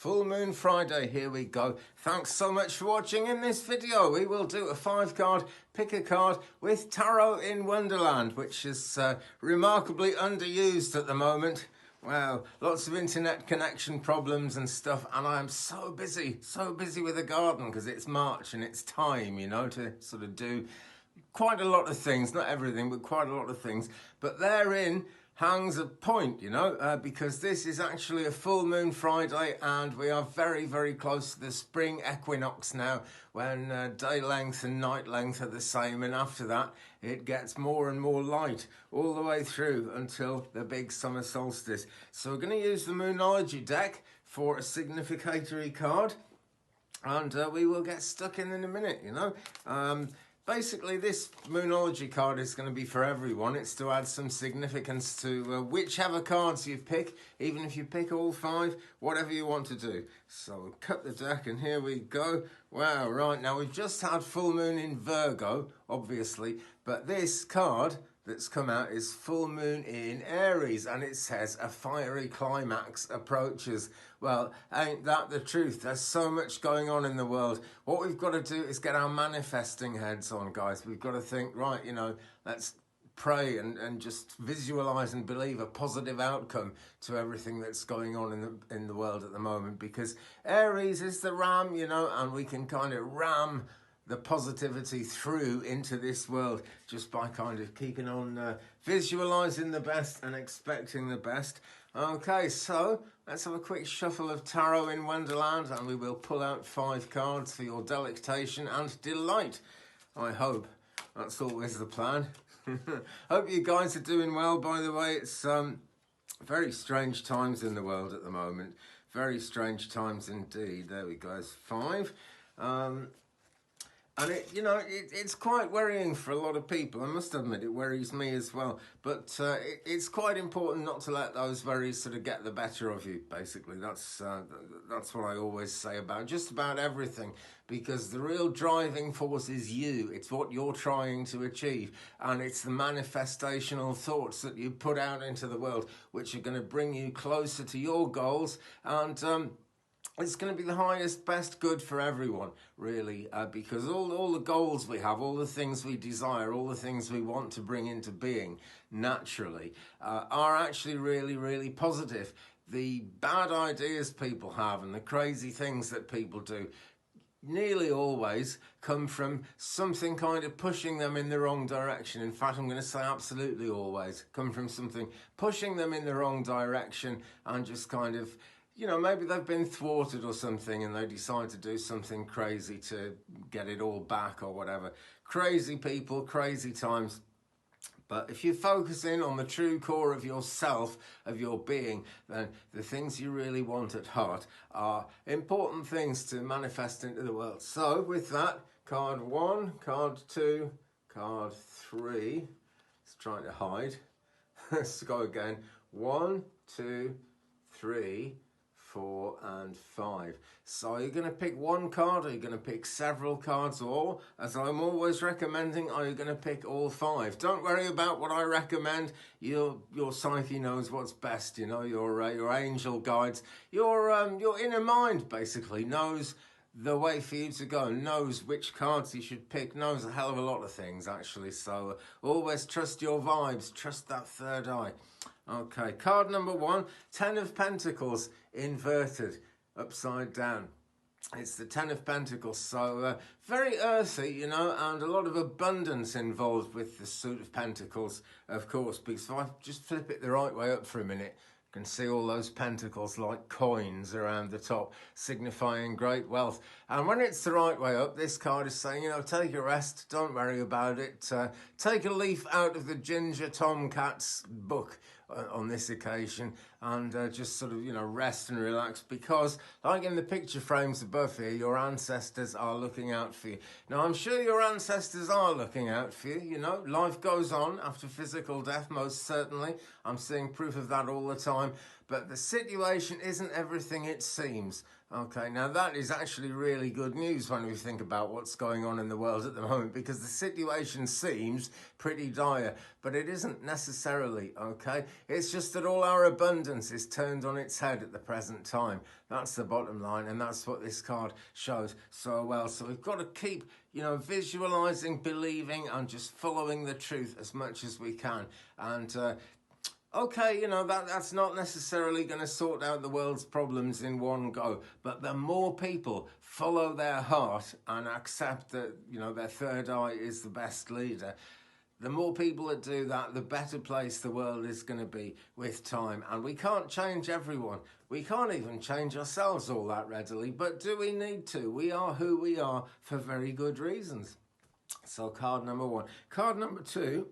Full Moon Friday, here we go. Thanks so much for watching. In this video, we will do a 5-card pick a card with Tarot in Wonderland, which is remarkably underused at the moment. Wow, lots of internet connection problems and stuff, and I am so busy with the garden because it's March and it's time, you know, to sort of do quite a lot of things, not everything, but quite a lot of things. But therein hangs a point, you know, because this is actually a full moon Friday and we are very, very close to the spring equinox now, when day length and night length are the same, and after that it gets more and more light all the way through until the big summer solstice. So we're going to use the Moonology deck for a significatory card, and we will get stuck in a minute, you know. Basically, this Moonology card is going to be for everyone. It's to add some significance to whichever cards you pick, even if you pick all 5, whatever you want to do. So we'll cut the deck and here we go. Wow, right, now we've just had full moon in Virgo, obviously, but this card that's come out is full moon in Aries, and it says a fiery climax approaches. Well, ain't that the truth? There's so much going on in the world. What we've got to do is get our manifesting heads on, guys. We've got to think, right, you know, let's pray and just visualize and believe a positive outcome to everything that's going on in the world at the moment, because Aries is the ram, you know, and we can kind of ram the positivity through into this world just by kind of keeping on visualizing the best and expecting the best. Okay, so let's have a quick shuffle of Tarot in Wonderland, and we will pull out 5 cards for your delectation and delight. I hope. That's always the plan. Hope you guys are doing well, by the way. It's very strange times in the world at the moment. Very strange times indeed. There we go, it's 5. And it's quite worrying for a lot of people. I must admit, it worries me as well. But it's quite important not to let those worries sort of get the better of you, basically. That's what I always say about just about everything. Because the real driving force is you. It's what you're trying to achieve. And it's the manifestational thoughts that you put out into the world, which are going to bring you closer to your goals. And it's going to be the highest, best good for everyone, really, because all the goals we have, all the things we desire, all the things we want to bring into being naturally are actually really, really positive. The bad ideas people have and the crazy things that people do nearly always come from something kind of pushing them in the wrong direction. In fact, I'm going to say absolutely always come from something pushing them in the wrong direction, and just kind of, you know, maybe they've been thwarted or something and they decide to do something crazy to get it all back or whatever. Crazy people, crazy times. But if you focus in on the true core of yourself, of your being, then the things you really want at heart are important things to manifest into the world. So with that, card 1, card 2, card 3. It's trying to hide. Let's go again. 1, 2, 3, 4 and 5. So you're going to pick one card, or you're going to pick several cards, or, as I'm always recommending, are you going to pick all 5? Don't worry about what I recommend. Your psyche knows what's best, you know, your angel guides, your inner mind basically knows the way for you to go, knows which cards you should pick, knows a hell of a lot of things actually. So always trust your vibes, trust that third eye. Okay, card number 1, 10 of Pentacles inverted, upside down. It's the 10 of Pentacles, so very earthy, you know, and a lot of abundance involved with the suit of Pentacles, of course, because if I just flip it the right way up for a minute, you can see all those pentacles like coins around the top, signifying great wealth. And when it's the right way up, this card is saying, you know, take a rest, don't worry about it. Take a leaf out of the Ginger Tomcat's book on this occasion, and just sort of, you know, rest and relax, because like in the picture frames above here, your ancestors are looking out for you. Now, I'm sure your ancestors are looking out for you, you know, life goes on after physical death, most certainly. I'm seeing proof of that all the time, but the situation isn't everything it seems. Okay, now that is actually really good news when we think about what's going on in the world at the moment, because the situation seems pretty dire, but it isn't necessarily, okay? It's just that all our abundance is turned on its head at the present time. That's the bottom line, and that's what this card shows so well. So we've got to keep, visualizing, believing, and just following the truth as much as we can. And okay, that's not necessarily going to sort out the world's problems in one go, but the more people follow their heart and accept that, their third eye is the best leader, the more people that do that, the better place the world is going to be with time. And we can't change everyone. We can't even change ourselves all that readily, but do we need to? We are who we are for very good reasons. So card number one. Card number two,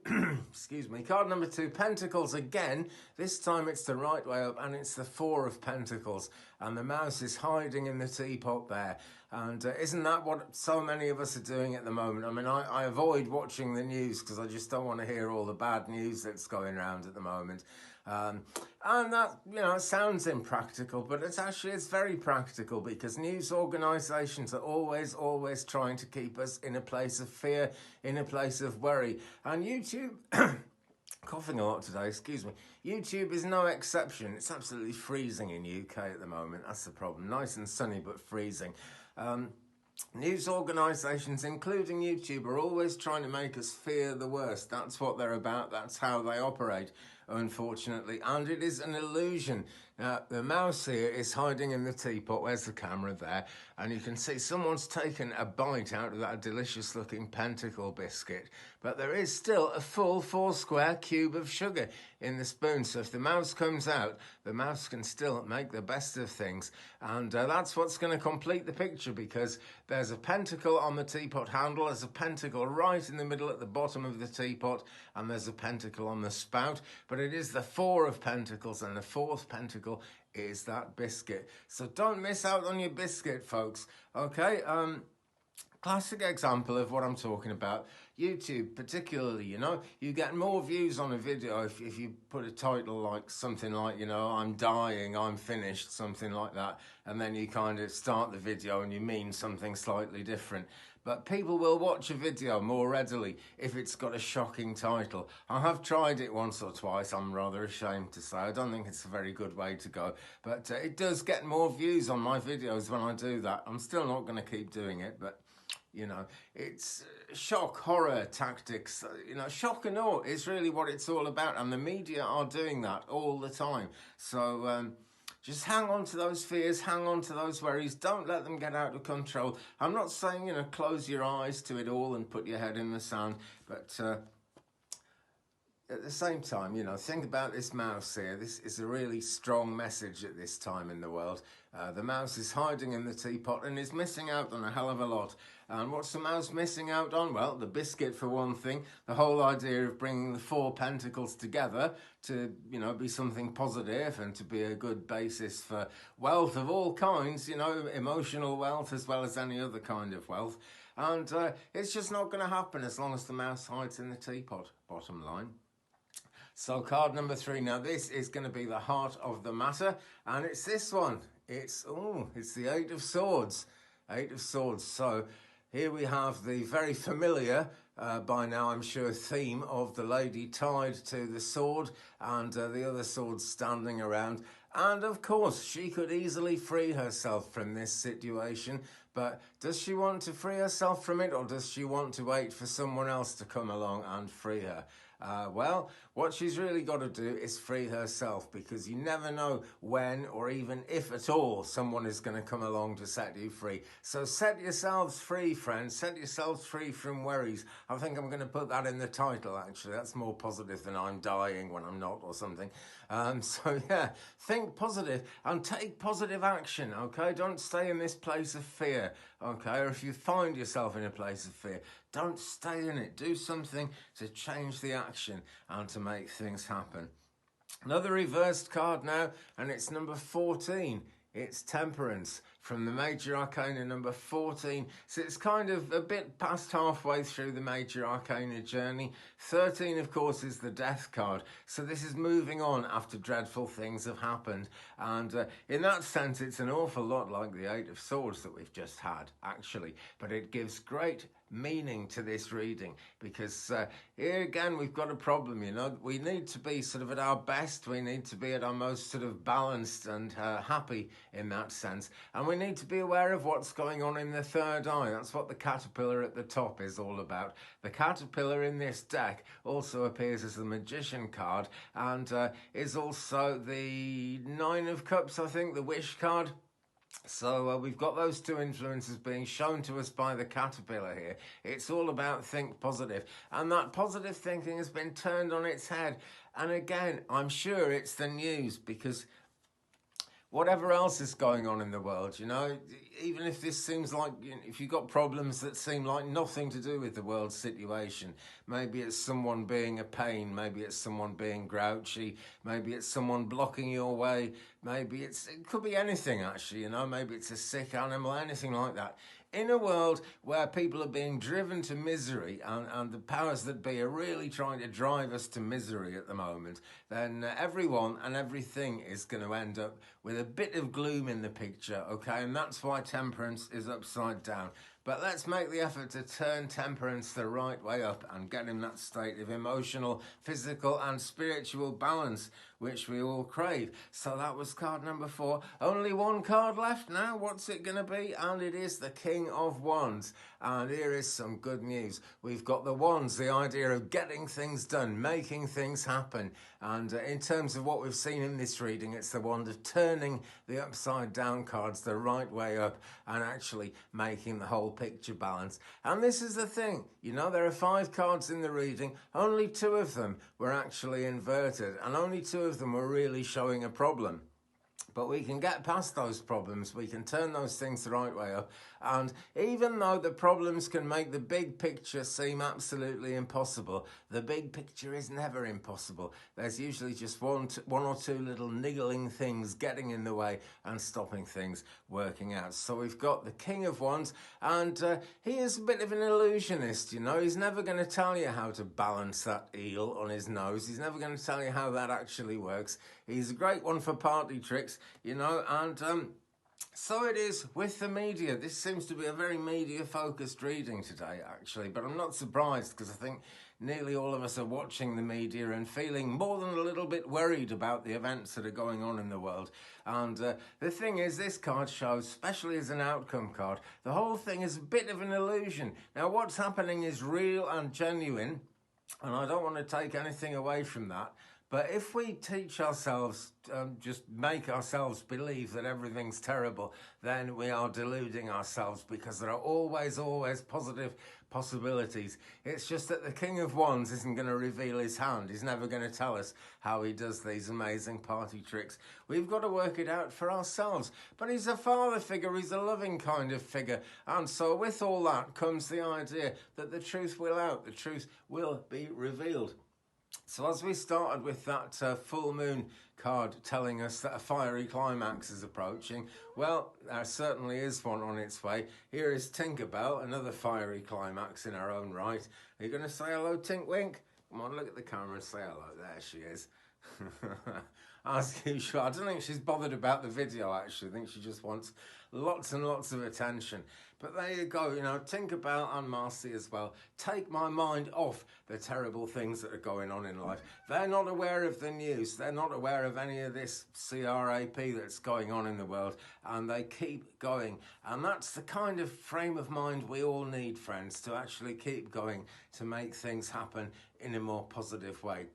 excuse me, card number two, Pentacles again. This time it's the right way up, and it's the Four of Pentacles. And the mouse is hiding in the teapot there. And isn't that what so many of us are doing at the moment? I mean, I avoid watching the news because I just don't want to hear all the bad news that's going around at the moment. And that, it sounds impractical, but it's very practical, because news organisations are always trying to keep us in a place of fear, in a place of worry. And YouTube, coughing a lot today, excuse me. YouTube is no exception. It's absolutely freezing in UK at the moment. That's the problem. Nice and sunny, but freezing. News organisations, including YouTube, are always trying to make us fear the worst. That's what they're about. That's how they operate, unfortunately. And it is an illusion. The mouse here is hiding in the teapot. Where's the camera there? And you can see someone's taken a bite out of that delicious looking pentacle biscuit. But there is still a full 4-square cube of sugar in the spoon. So if the mouse comes out, the mouse can still make the best of things. And that's what's going to complete the picture, because there's a pentacle on the teapot handle, there's a pentacle right in the middle at the bottom of the teapot, and there's a pentacle on the spout. But it is the Four of Pentacles, and the fourth pentacle is that biscuit. So don't miss out on your biscuit, folks. Okay, classic example of what I'm talking about. YouTube particularly, you get more views on a video if you put a title like something like, I'm dying, I'm finished, something like that, and then you kind of start the video and you mean something slightly different. But people will watch a video more readily if it's got a shocking title. I have tried it once or twice, I'm rather ashamed to say. I don't think it's a very good way to go. But it does get more views on my videos when I do that. I'm still not going to keep doing it, but it's shock, horror tactics, shock and awe is really what it's all about. And the media are doing that all the time. So just hang on to those fears, hang on to those worries. Don't let them get out of control. I'm not saying, close your eyes to it all and put your head in the sand. But at the same time, think about this mouse here. This is a really strong message at this time in the world. The mouse is hiding in the teapot and is missing out on a hell of a lot. And what's the mouse missing out on? Well, the biscuit for one thing. The whole idea of bringing the Four Pentacles together to, be something positive and to be a good basis for wealth of all kinds, emotional wealth as well as any other kind of wealth. And it's just not going to happen as long as the mouse hides in the teapot, bottom line. So card number three. Now this is going to be the heart of the matter, and it's this one. It's the Eight of Swords. Eight of Swords. So here we have the very familiar, by now I'm sure, theme of the lady tied to the sword and the other swords standing around. And of course, she could easily free herself from this situation. But does she want to free herself from it, or does she want to wait for someone else to come along and free her? Well, what she's really got to do is free herself, because you never know when or even if at all someone is going to come along to set you free. So set yourselves free, friends. Set yourselves free from worries. I think I'm going to put that in the title, actually. That's more positive than I'm dying when I'm not or something. So yeah, think positive and take positive action, okay? Don't stay in this place of fear, okay? Or if you find yourself in a place of fear, don't stay in it. Do something to change the action and to make things happen. Another reversed card now, and it's number 14. It's Temperance from the Major Arcana number 14. So it's kind of a bit past halfway through the Major Arcana journey. 13, of course, is the Death card. So this is moving on after dreadful things have happened. And in that sense, it's an awful lot like the Eight of Swords that we've just had, actually. But it gives great meaning to this reading, because here again we've got a problem. You know, we need to be sort of at our best, we need to be at our most sort of balanced and happy in that sense, and we need to be aware of what's going on in the third eye. That's what the caterpillar at the top is all about. The caterpillar in this deck also appears as the Magician card, and is also the Nine of Cups, I think, the Wish card. So we've got those two influences being shown to us by the caterpillar here. It's all about think positive. And that positive thinking has been turned on its head. And again, I'm sure it's the news, because whatever else is going on in the world, you know, even if this seems like, you know, if you've got problems that seem like nothing to do with the world situation, maybe it's someone being a pain, maybe it's someone being grouchy, maybe it's someone blocking your way, maybe it could be anything actually, you know, maybe it's a sick animal, anything like that. In a world where people are being driven to misery, and the powers that be are really trying to drive us to misery at the moment, then everyone and everything is going to end up with a bit of gloom in the picture, okay? And that's why Temperance is upside down. But let's make the effort to turn Temperance the right way up and get in that state of emotional, physical and spiritual balance, which we all crave. So that was card number 4. Only one card left now. What's it going to be? And it is the King of Wands. And here is some good news. We've got the Wands, the idea of getting things done, making things happen. And in terms of what we've seen in this reading, it's the wand of turning the upside down cards the right way up and actually making the whole picture balance. And this is the thing, you know, there are 5 cards in the reading, only 2 of them were actually inverted, and only 2 of them were really showing a problem. But we can get past those problems, we can turn those things the right way up, and even though the problems can make the big picture seem absolutely impossible, the big picture is never impossible. There's usually just one or two little niggling things getting in the way and stopping things working out. So we've got the King of Wands, and he is a bit of an illusionist, you know. He's never going to tell you how to balance that eel on his nose. He's never going to tell you how that actually works. He's a great one for party tricks, you know, and so it is with the media. This seems to be a very media-focused reading today, actually, but I'm not surprised, because I think nearly all of us are watching the media and feeling more than a little bit worried about the events that are going on in the world. And the thing is, this card shows, especially as an outcome card, the whole thing is a bit of an illusion. Now, what's happening is real and genuine, and I don't want to take anything away from that. But if we teach ourselves, just make ourselves believe that everything's terrible, then we are deluding ourselves, because there are always positive possibilities. It's just that the King of Wands isn't going to reveal his hand. He's never going to tell us how he does these amazing party tricks. We've got to work it out for ourselves. But he's a father figure, he's a loving kind of figure. And so with all that comes the idea that the truth will out, the truth will be revealed. So as we started with that full moon card telling us that a fiery climax is approaching, well, there certainly is one on its way. Here is Tinkerbell, another fiery climax in her own right. Are you going to say hello, Tink Wink? Come on, look at the camera and say hello. There she is. As usual, I don't think she's bothered about the video, actually. I think she just wants lots and lots of attention. But there you go, you know, Tinkerbell and Marcy as well take my mind off the terrible things that are going on in life. They're not aware of the news. They're not aware of any of this CRAP that's going on in the world, and they keep going. And that's the kind of frame of mind we all need, friends, to actually keep going, to make things happen in a more positive way.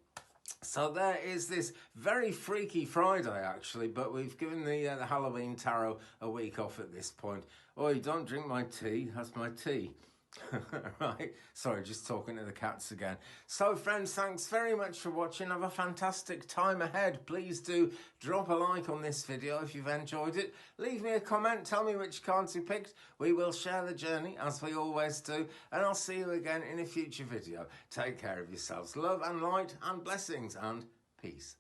So there is this very freaky Friday, actually, but we've given the Halloween Tarot a week off at this point. Oh, you don't drink my tea, that's my tea. Right, sorry, just talking to the cats again. So friends, thanks very much for watching. Have a fantastic time ahead. Please do drop a like on this video if you've enjoyed it. Leave me a comment, tell me which cards you picked. We will share the journey as we always do, and I'll see you again in a future video. Take care of yourselves. Love and light and blessings and peace.